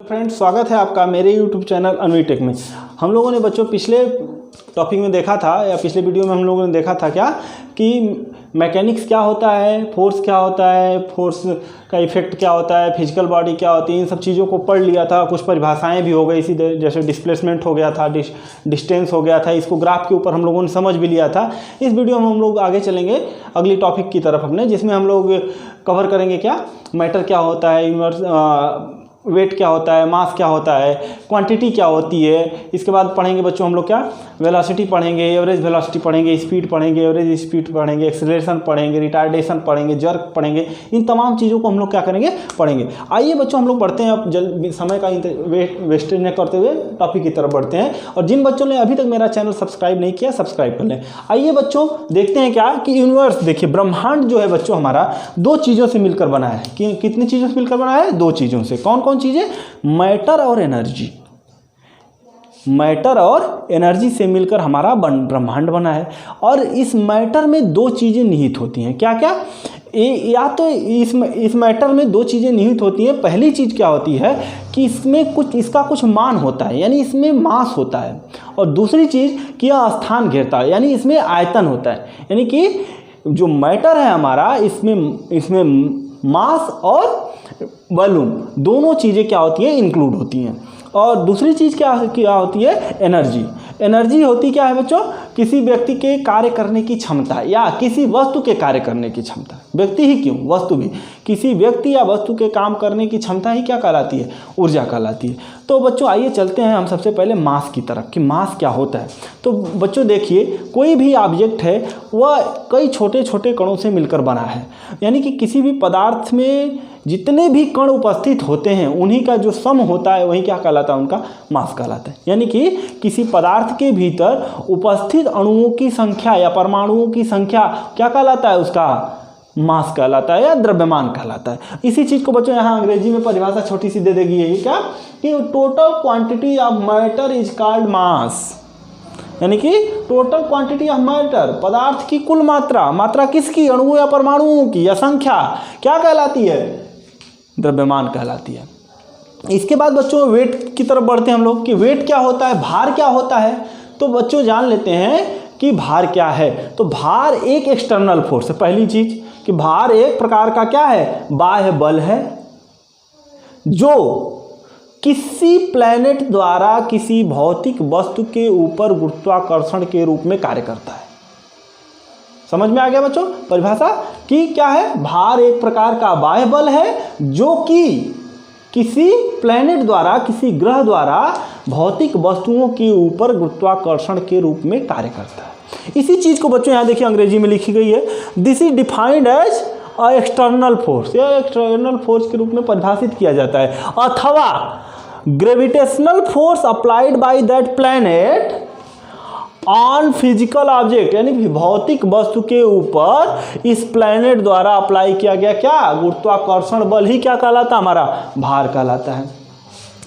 Friends, स्वागत है आपका मेरे YouTube चैनल अन्वी टेक में। हम लोगों ने बच्चों पिछले टॉपिक में देखा था या पिछले वीडियो में हम लोगों ने देखा था क्या कि मैकेनिक्स क्या होता है, फोर्स क्या होता है, फोर्स का इफेक्ट क्या होता है, फिजिकल बॉडी क्या होती है, इन सब चीज़ों को पढ़ लिया था। कुछ परिभाषाएं भी हो गई इसी जैसे डिस्प्लेसमेंट हो गया था, डिस्टेंस हो गया था। इसको ग्राफ के ऊपर हम लोगों ने समझ भी लिया था। इस वीडियो में हम लोग आगे चलेंगे अगली टॉपिक की तरफ अपने, जिसमें हम लोग कवर करेंगे क्या मैटर क्या होता है, यूनिवर्स वेट क्या होता है, मास क्या होता है, क्वांटिटी क्या होती है। इसके बाद पढ़ेंगे बच्चों हम लोग क्या वेलोसिटी पढ़ेंगे, एवरेज वेलोसिटी पढ़ेंगे, स्पीड पढ़ेंगे, एवरेज स्पीड पढ़ेंगे, एक्सेलरेशन पढ़ेंगे, रिटार्डेशन पढ़ेंगे, जर्क पढ़ेंगे। इन तमाम चीज़ों को हम लोग क्या करेंगे, पढ़ेंगे। आइए बच्चों हम लोग पढ़ते हैं। अब जल्द समय का वेस्टेज न करते हुए टॉपिक की तरफ बढ़ते हैं। और जिन बच्चों ने अभी तक मेरा चैनल सब्सक्राइब नहीं किया, सब्सक्राइब कर लें। आइए बच्चों देखते हैं क्या कि यूनिवर्स, देखिए ब्रह्मांड जो है बच्चों हमारा दो चीज़ों से मिलकर बना है। कितनी चीज़ों से मिलकर बना है? दो चीज़ों से। कौन कौन चीज़ें? मैटर और एनर्जी। मैटर और एनर्जी से मिलकर हमारा ब्रह्मांड बना है। और इस मैटर में दो चीज़ें निहित होती हैं। क्या क्या? या तो इस मैटर में दो चीज़ें निहित होती हैं। पहली चीज़ क्या होती है कि इसमें इसका कुछ मान होता है, यानी इसमें मास होता है। और दूसरी चीज़ कि यह स्थान घेरता है, यानी इसमें आयतन होता है। यानी कि जो मैटर है हमारा, इसमें मास और वॉल्यूम दोनों चीज़ें क्या होती हैं, इंक्लूड होती हैं। और दूसरी चीज़ क्या होती है? एनर्जी। एनर्जी होती क्या है बच्चों? किसी व्यक्ति के कार्य करने की क्षमता या किसी वस्तु के कार्य करने की क्षमता। व्यक्ति ही क्यों, वस्तु भी। किसी व्यक्ति या वस्तु के काम करने की क्षमता ही क्या कहलाती है? ऊर्जा कहलाती है। तो बच्चों आइए चलते हैं हम सबसे पहले मास की तरफ कि मास क्या होता है। तो बच्चों देखिए, कोई भी ऑब्जेक्ट है वह कई छोटे छोटे कणों से मिलकर बना है। यानी कि किसी भी पदार्थ में जितने भी कण उपस्थित होते हैं उन्हीं का जो सम होता है वही क्या कहलाता है? उनका मास कहलाता है। यानी कि किसी पदार्थ के भीतर उपस्थित अणुओं की संख्या या परमाणुओं की संख्या क्या कहलाता है? उसका मास कहलाता है या द्रव्यमान कहलाता है। इसी चीज़ को बच्चों यहाँ अंग्रेजी में परिभाषा छोटी सी दे देगी, ये क्या कि total quantity of matter is called मास। यानी कि टोटल क्वांटिटी ऑफ मैटर, पदार्थ की कुल मात्रा। मात्रा किसकी? अणुओं या परमाणुओं की या संख्या क्या कहलाती है? द्रव्यमान कहलाती है। इसके बाद बच्चों वेट की तरफ बढ़ते हैं हम लोग कि वेट क्या होता है, भार क्या होता है। तो बच्चों जान लेते हैं कि भार क्या है। तो भार एक एक्सटर्नल फोर्स है। पहली चीज कि भार एक प्रकार का क्या है? बाह्य बल है जो किसी प्लैनेट द्वारा किसी भौतिक वस्तु के ऊपर गुरुत्वाकर्षण के रूप में कार्य करता है। समझ में आ गया बच्चों परिभाषा कि क्या है? भार एक प्रकार का बाह्य बल है जो कि किसी प्लैनेट द्वारा, किसी ग्रह द्वारा भौतिक वस्तुओं के ऊपर गुरुत्वाकर्षण के रूप में कार्य करता है। इसी चीज को बच्चों यहाँ देखिए अंग्रेजी में लिखी गई है, this is defined as a external force. या एक्सटर्नल फोर्स के रूप में परिभाषित किया जाता है। अथवा gravitational force applied by that planet on physical object, यानी भौतिक वस्तु के ऊपर इस प्लैनेट द्वारा अप्लाई किया गया क्या? गुरुत्वाकर्षण बल ही क्या कहलाता? हमारा भार कहलाता है।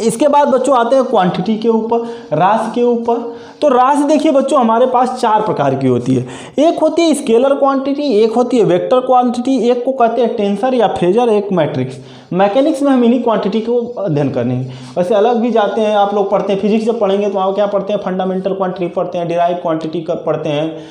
इसके बाद बच्चों आते हैं क्वांटिटी के ऊपर, राशि के ऊपर। तो राशि देखिए बच्चों हमारे पास चार प्रकार की होती है। एक होती है स्केलर क्वांटिटी, एक होती है वेक्टर क्वांटिटी, एक को कहते हैं टेंसर या फेजर, एक मैट्रिक्स। मैकेनिक्स में हम इन्हीं क्वांटिटी को अध्ययन करने हैं। वैसे अलग भी जाते हैं, आप लोग पढ़ते हैं फिजिक्स जब पढ़ेंगे तो आप क्या पढ़ते हैं? फंडामेंटल क्वांटिटी पढ़ते हैं, डिराइव क्वांटिटी पढ़ते हैं,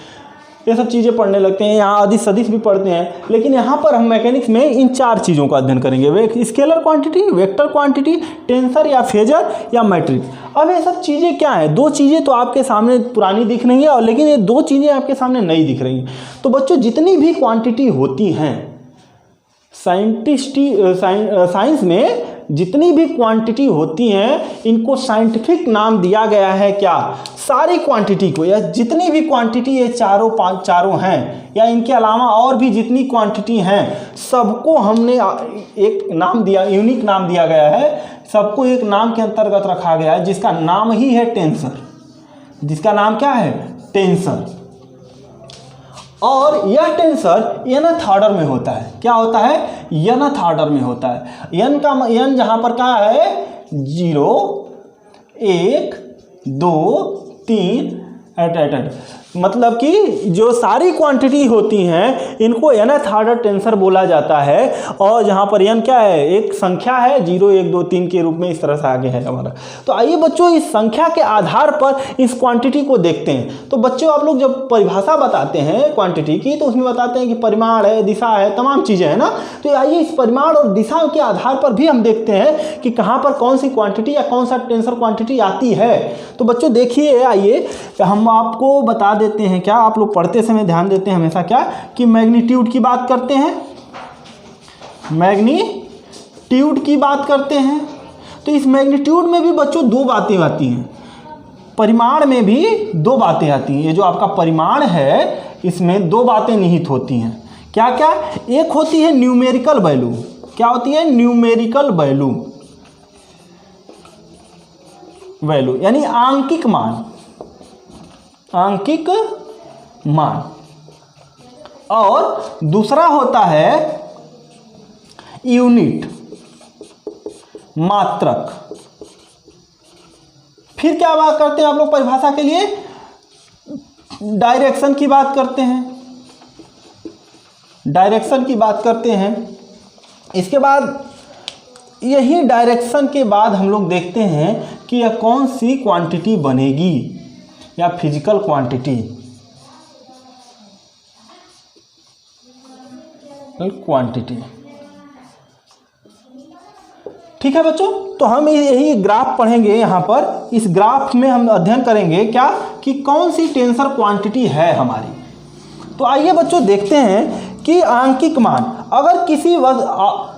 ये सब चीज़ें पढ़ने लगते हैं। यहाँ अधिस सदिश भी पढ़ते हैं। लेकिन यहाँ पर हम मैकेनिक्स में इन चार चीज़ों का अध्ययन करेंगे, scalar quantity, vector quantity, tensor या फेजर या मैट्रिक्स। अब ये सब चीज़ें क्या है? दो चीज़ें तो आपके सामने पुरानी दिख रही है, और लेकिन ये दो चीज़ें आपके सामने नई दिख रही हैं। तो बच्चों जितनी भी क्वांटिटी होती हैं साइंस में, जितनी भी क्वांटिटी होती हैं इनको साइंटिफिक नाम दिया गया है क्या? सारी क्वांटिटी को, या जितनी भी क्वांटिटी ये चारों हैं या इनके अलावा और भी जितनी क्वांटिटी हैं सबको हमने एक नाम दिया, यूनिक नाम दिया गया है। सबको एक नाम के अंतर्गत रखा गया है जिसका नाम ही है टेंसर। जिसका नाम क्या है? टेंसर। और यह टेंसर nth ऑर्डर में होता है। क्या होता है? nth ऑर्डर में होता है। n जहां पर क्या है? 0 1 2 3 ऐट मतलब कि जो सारी क्वांटिटी होती हैं इनको nth ऑर्डर टेंसर बोला जाता है। और जहाँ पर n क्या है, एक संख्या है 0 1 2 3 के रूप में इस तरह से आगे है हमारा। तो आइए बच्चों इस संख्या के आधार पर इस क्वांटिटी को देखते हैं। तो बच्चों आप लोग जब परिभाषा बताते हैं क्वांटिटी की तो उसमें बताते हैं कि परिमाण है, दिशा है, तमाम चीज़ें हैं ना। तो आइए इस परिमाण और दिशा के आधार पर भी हम देखते हैं कि कहाँ पर कौन सी क्वांटिटी या कौन सा टेंसर क्वांटिटी आती है। तो बच्चों देखिए, आइए हम आपको बता देते हैं क्या, आप लोग पढ़ते समय ध्यान देते हैं हमेशा क्या कि मैग्नीट्यूड की बात करते हैं, मैग्नीट्यूड की बात करते हैं। तो इस मैग्नीट्यूड में भी बच्चों दो बातें आती हैं, परिमाण में भी दो बातें आती हैं। ये जो आपका परिमाण है इसमें दो बातें निहित होती हैं। क्या क्या? एक होती है न्यूमेरिकल वैल्यू। क्या होती है? न्यूमेरिकल वैल्यू यानी आंकिक मान, आंकिक मान। और दूसरा होता है यूनिट, मात्रक। फिर क्या बात करते हैं आप लोग परिभाषा के लिए? डायरेक्शन की बात करते हैं, डायरेक्शन की बात करते हैं। इसके बाद यही डायरेक्शन के बाद हम लोग देखते हैं कि यह कौन सी क्वांटिटी बनेगी या फिजिकल क्वांटिटी, ठीक है बच्चों। तो हम यही ग्राफ पढ़ेंगे यहाँ पर। इस ग्राफ में हम अध्ययन करेंगे क्या कि कौन सी टेंसर क्वांटिटी है हमारी। तो आइए बच्चों देखते हैं कि आंकिक मान अगर किसी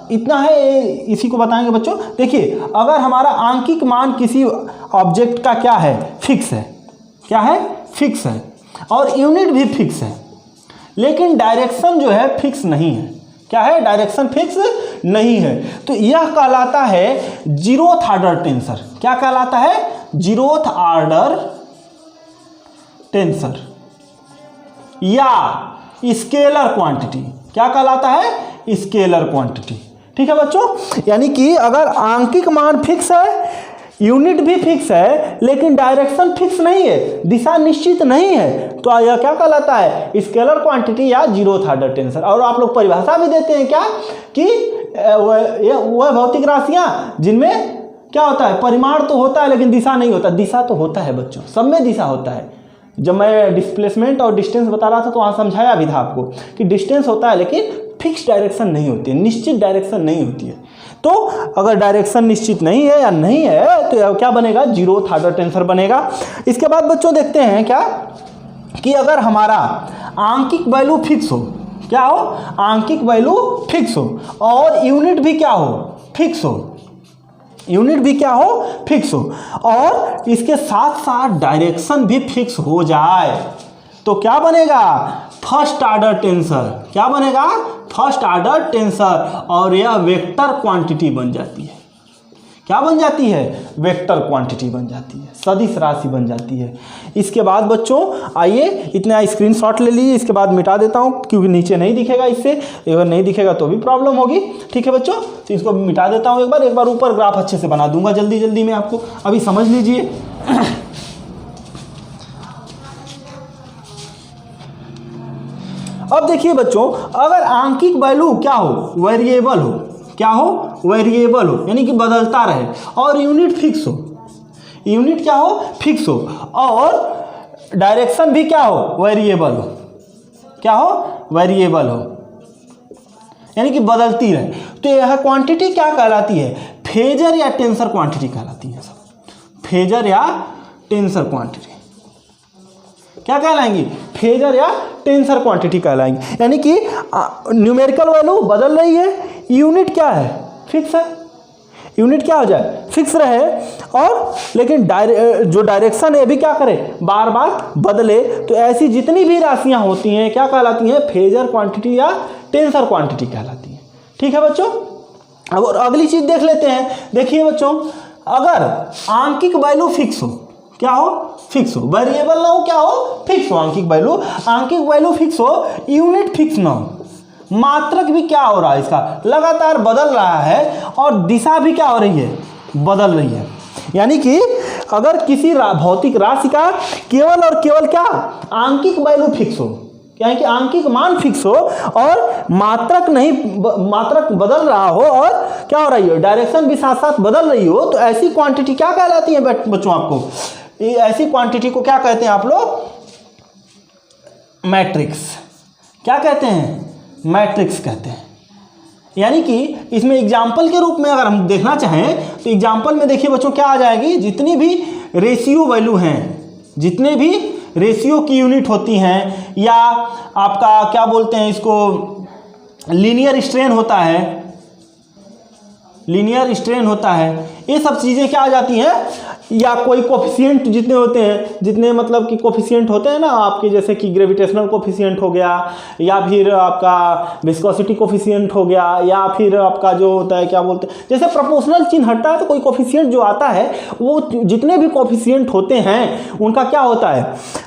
इतना है, इसी को बताएंगे बच्चों। देखिए अगर हमारा आंकिक मान किसी ऑब्जेक्ट का क्या है, फिक्स है, क्या है, फिक्स है, और यूनिट भी फिक्स है, लेकिन डायरेक्शन जो है फिक्स नहीं है। क्या है? डायरेक्शन फिक्स नहीं है। तो यह कहलाता है जीरोथ ऑर्डर टेंसर। क्या कहलाता है? जीरोथ ऑर्डर टेंसर या स्केलर क्वांटिटी। क्या कहलाता है? Scalar quantity. ठीक है बच्चों, यानी कि अगर आंकिक मान फिक्स है, यूनिट भी फिक्स है, लेकिन डायरेक्शन फिक्स नहीं है, दिशा निश्चित नहीं है, तो यह क्या कहलाता है? स्केलर क्वांटिटी या जीरोथ ऑर्डर टेंसर। और आप लोग परिभाषा भी देते हैं क्या कि वह भौतिक राशियां जिनमें क्या होता है, परिमाण तो होता है लेकिन दिशा नहीं होता। दिशा तो होता है बच्चों, सब में दिशा होता है। जब मैं डिस्प्लेसमेंट और डिस्टेंस बता रहा था तो वहाँ समझाया भी था आपको कि डिस्टेंस होता है लेकिन फिक्स डायरेक्शन नहीं होती है, निश्चित डायरेक्शन नहीं होती है। तो अगर डायरेक्शन निश्चित नहीं है या नहीं है तो क्या बनेगा? जीरोथ ऑर्डर टेंसर बनेगा। इसके बाद बच्चों देखते हैं क्या कि अगर हमारा आंकिक वैल्यू फिक्स हो, क्या हो? आंकिक वैल्यू फिक्स हो और यूनिट भी क्या हो? फिक्स हो, यूनिट भी क्या हो? फिक्स हो, और इसके साथ साथ डायरेक्शन भी फिक्स हो जाए तो क्या बनेगा? First order tensor. क्या बनेगा? First order tensor. और यह वेक्टर क्वांटिटी बन जाती है। क्या बन जाती है? वेक्टर क्वांटिटी बन जाती है, सदिश राशि बन जाती है। इसके बाद बच्चों आइए इतना स्क्रीनशॉट ले लीजिए। इसके बाद मिटा देता हूँ क्योंकि नीचे नहीं दिखेगा, इससे अगर नहीं दिखेगा तो भी प्रॉब्लम होगी। ठीक है बच्चों, तो इसको मिटा देता हूँ एक बार ऊपर ग्राफ अच्छे से बना दूंगा जल्दी जल्दी में आपको। अभी समझ लीजिए। अब देखिए बच्चों, अगर आंकिक वैल्यू क्या हो? वेरिएबल हो। क्या हो? वेरिएबल हो, यानी कि बदलता रहे, और यूनिट फिक्स हो। यूनिट क्या हो? फिक्स हो, और डायरेक्शन भी क्या हो? वेरिएबल हो। क्या हो? वेरिएबल हो, यानी कि बदलती रहे। तो यह क्वांटिटी क्या कहलाती है? फेजर या टेंसर क्वांटिटी कहलाती है। सब फेजर या टेंसर क्वांटिटी क्या कहलाएंगी? फेजर या टेंसर क्वांटिटी कहलाएंगी। यानी कि न्यूमेरिकल वैल्यू बदल रही है, यूनिट क्या है? फिक्स है। यूनिट क्या हो जाए? फिक्स रहे, और लेकिन जो डायरेक्शन है भी क्या करे? बार बार बदले। तो ऐसी जितनी भी राशियां होती हैं क्या कहलाती हैं? फेजर क्वांटिटी या टेंसर क्वांटिटी कहलाती हैं। ठीक है बच्चों, अब और अगली चीज देख लेते हैं। देखिए बच्चों, अगर आंकिक वैल्यू फिक्स हो, क्या हो? फिक्स हो, वेरिएबल ना हो, क्या हो? फिक्स हो आंकिक वैल्यू। आंकिक वैल्यू फिक्स हो, यूनिट फिक्स ना हो, मात्रक भी क्या हो रहा है? इसका लगातार बदल रहा है, और दिशा भी क्या हो रही है? बदल रही है। यानी कि अगर किसी भौतिक राशि का केवल और केवल क्या आंकिक वैल्यू फिक्स हो, क्या है कि आंकिक मान फिक्स हो और मात्रक नहीं, मात्रक बदल रहा हो और क्या हो रही हो, डायरेक्शन भी साथ साथ बदल रही हो, तो ऐसी क्वांटिटी क्या कहलाती है बच्चों? आपको ऐसी क्वांटिटी को क्या कहते हैं आप लोग? मैट्रिक्स। क्या कहते हैं? मैट्रिक्स कहते हैं। यानी कि इसमें एग्जाम्पल के रूप में अगर हम देखना चाहें तो एग्जाम्पल में देखिए बच्चों क्या आ जाएगी, जितनी भी रेशियो वैल्यू हैं, जितने भी रेशियो की यूनिट होती हैं, या आपका क्या बोलते हैं इसको, लीनियर स्ट्रेन होता है, लीनियर स्ट्रेन होता है, ये सब चीज़ें क्या आ जाती हैं, या कोई कोफिशिएंट जितने होते हैं, जितने मतलब कि कोफिशिएंट होते हैं ना आपके, जैसे कि ग्रेविटेशनल कोफिशिएंट हो गया, या फिर आपका विस्कोसिटी कोफिशिएंट हो गया, या फिर आपका जो होता है क्या बोलते हैं, जैसे प्रोपोर्शनल चिन्ह हटता है तो कोई कोफिशिएंट जो आता है, वो जितने भी कोफिशिएंट होते हैं उनका क्या होता है,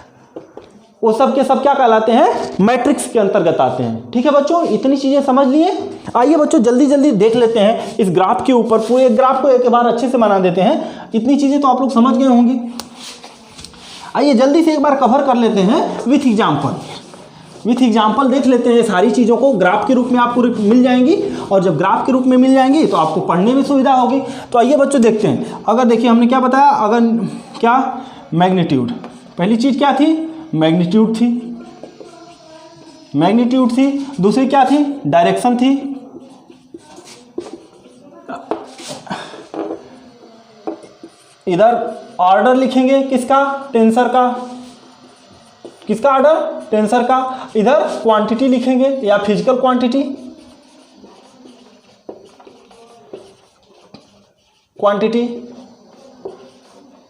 वो सब के सब क्या कहलाते हैं? मैट्रिक्स के अंतर्गत आते हैं। ठीक है बच्चों, इतनी चीज़ें समझ लिए। आइए बच्चों जल्दी जल्दी देख लेते हैं इस ग्राफ के ऊपर, पूरे ग्राफ को एक बार अच्छे से बना देते हैं। इतनी चीज़ें तो आप लोग समझ गए होंगे। आइए जल्दी से एक बार कवर कर लेते हैं विथ एग्जाम्पल। विथ एग्जाम्पल देख लेते हैं, सारी चीज़ों को ग्राफ के रूप में आपको मिल जाएंगी, और जब ग्राफ के रूप में मिल जाएंगी तो आपको पढ़ने में सुविधा होगी। तो आइए बच्चों देखते हैं। अगर देखिए हमने क्या बताया, अगर क्या मैग्नीट्यूड, पहली चीज़ क्या थी? मैग्नीट्यूड थी, मैग्नीट्यूड थी। दूसरी क्या थी? डायरेक्शन थी। इधर ऑर्डर लिखेंगे किसका? टेंसर का। किसका ऑर्डर? टेंसर का। इधर क्वांटिटी लिखेंगे या फिजिकल क्वांटिटी, क्वांटिटी।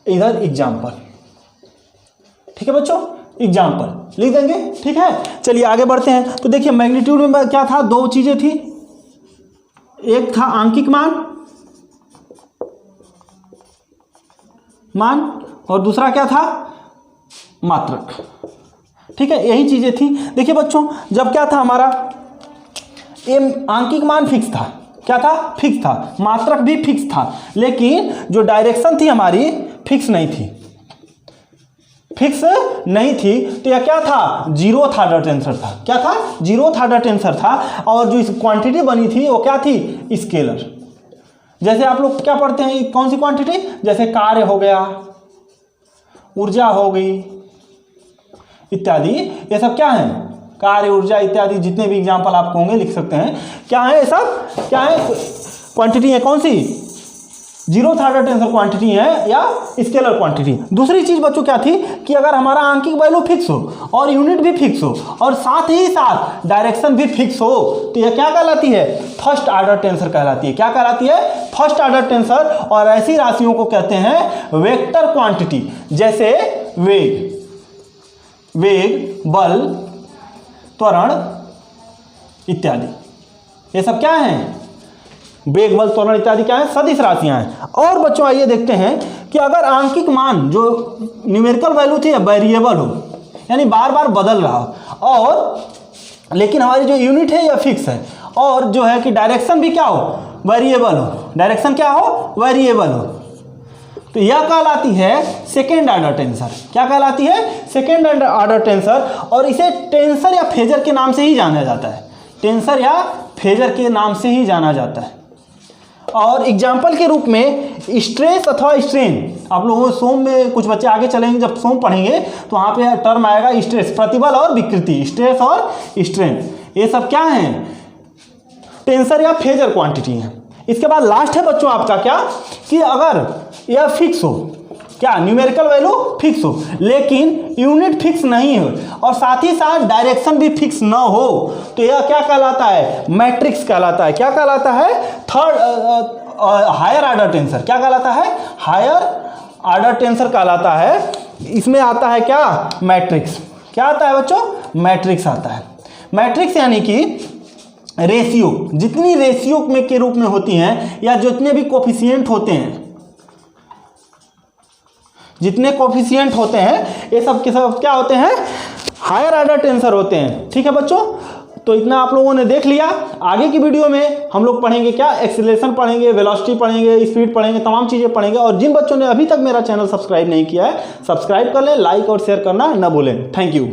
इधर एग्जाम्पल। ठीक है बच्चों, एग्जाम्पल लिख देंगे। ठीक है, चलिए आगे बढ़ते हैं। तो देखिए मैग्नीट्यूड में क्या था? दो चीजें थी, एक था आंकिक मान और दूसरा क्या था? मात्रक। ठीक है, यही चीजें थी। देखिए बच्चों, जब क्या था हमारा, ये आंकिक मान फिक्स था, क्या था? फिक्स था। मात्रक भी फिक्स था, लेकिन जो डायरेक्शन थी हमारी फिक्स नहीं थी, फिक्स नहीं थी। तो यह क्या था? जीरो ऑर्डर टेंसर था। क्या था? जीरो ऑर्डर टेंसर था। और जो इस क्वांटिटी बनी थी वो क्या थी? स्केलर। जैसे आप लोग क्या पढ़ते हैं, कौन सी क्वांटिटी? जैसे कार्य हो गया, ऊर्जा हो गई इत्यादि, ये सब क्या है? कार्य, ऊर्जा इत्यादि, जितने भी एग्जाम्पल आपको होंगे लिख सकते हैं। क्या है ये सब? क्या है? क्वांटिटी है। कौन सी? जीरो ऑर्डर टेंसर क्वांटिटी है या स्केलर क्वांटिटी। दूसरी चीज बच्चों क्या थी कि अगर हमारा आंकिक वैल्यू फिक्स हो और यूनिट भी फिक्स हो और साथ ही साथ डायरेक्शन भी फिक्स हो, तो यह क्या कहलाती है? फर्स्ट ऑर्डर टेंसर कहलाती है। क्या कहलाती है? First order tensor. और ऐसी राशियों को कहते हैं वेक्टर क्वांटिटी, जैसे वेग, बल, त्वरण इत्यादि। ये सब क्या है? वेग, बल, त्वरण इत्यादि क्या है? सदिश राशियां हैं। और बच्चों आइए देखते हैं कि अगर आंकिक मान जो न्यूमेरिकल वैल्यू थी वेरिएबल हो, यानी बार बार बदल रहा हो, और लेकिन हमारी जो यूनिट है यह फिक्स है, और जो है कि डायरेक्शन भी क्या हो? वेरिएबल हो। डायरेक्शन क्या हो? वेरिएबल हो। तो यह कहलाती है सेकेंड ऑर्डर टेंसर। क्या कहलाती है? Second order tensor. और इसे टेंसर या फेजर के नाम से ही जाना जाता है। टेंसर या फेजर के नाम से ही जाना जाता है। और एग्जाम्पल के रूप में स्ट्रेस अथवा स्ट्रेन, आप लोगों सोम में कुछ बच्चे आगे चलेंगे, जब सोम पढ़ेंगे तो वहाँ पे टर्म आएगा स्ट्रेस, प्रतिबल और विकृति, स्ट्रेस और स्ट्रेन। ये सब क्या है? टेंसर या फेजर क्वांटिटी है। इसके बाद लास्ट है बच्चों आपका क्या, कि अगर यह फिक्स हो, क्या न्यूमेरिकल वैल्यू फिक्स हो लेकिन यूनिट फिक्स नहीं हो और साथ ही साथ डायरेक्शन भी फिक्स ना हो, तो यह क्या कहलाता है? मैट्रिक्स कहलाता है। क्या कहलाता है? Third higher order tensor. क्या कहलाता है? हायर ऑर्डर टेंसर कहलाता है। इसमें आता है क्या? मैट्रिक्स। क्या आता है बच्चों? मैट्रिक्स आता है। मैट्रिक्स यानी कि रेशियो, जितनी रेशियो में के रूप में होती हैं या जितने भी कोफिशिएंट होते हैं, जितने कोफिशिएंट होते हैं ये सब के सब क्या होते हैं? हायर ऑर्डर टेंसर होते हैं। ठीक है बच्चों, तो इतना आप लोगों ने देख लिया। आगे की वीडियो में हम लोग पढ़ेंगे क्या, एक्सीलरेशन पढ़ेंगे, वेलोसिटी पढ़ेंगे, स्पीड पढ़ेंगे, तमाम चीज़ें पढ़ेंगे। और जिन बच्चों ने अभी तक मेरा चैनल सब्सक्राइब नहीं किया है, सब्सक्राइब कर लें, लाइक और शेयर करना न भूलें। Thank you.